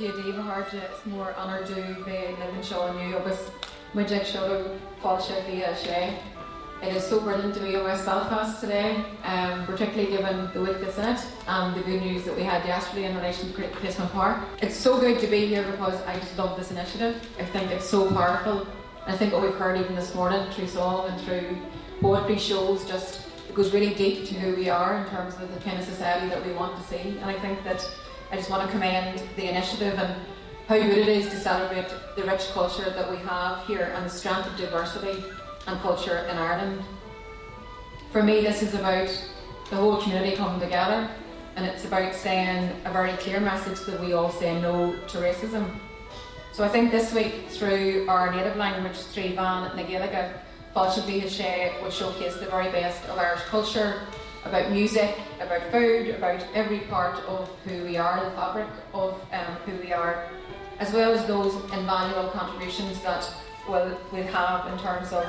díobh háirte is mór anar dú be living seo aniu agus muideag seo fáilte bhí a sé. It is so brilliant to be in West Belfast today, particularly given the week that's in it and the good news that we had yesterday in relation to Great Placement Park. It's so good to be here because I just love this initiative. I think it's so powerful. And I think what we've heard even this morning through song and through poetry shows just it goes really deep to who we are in terms of the kind of society that we want to see. And I think that I just want to commend the initiative and how good it is to celebrate the rich culture that we have here and the strength of diversity and culture in Ireland. For me, this is about the whole community coming together, and it's about saying a very clear message that we all say no to racism. So I think this week, through our native language, Spórtlann na Gaeilge, Fáilte Bhí sé will showcase the very best of Irish culture, about music, about food, about every part of who we are, the fabric of who we are, as well as those invaluable contributions that we'll have in terms of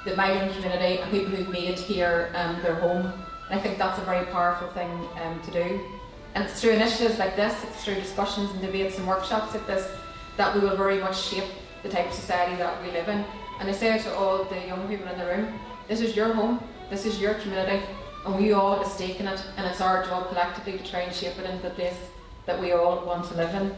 the migrant community and people who've made here their home. And I think that's a very powerful thing to do. And it's through initiatives like this, it's through discussions and debates and workshops like this, that we will very much shape the type of society that we live in. And I say to all the young people in the room, this is your home, this is your community, and we all have a stake in it, and it's our job collectively to try and shape it into the place that we all want to live in.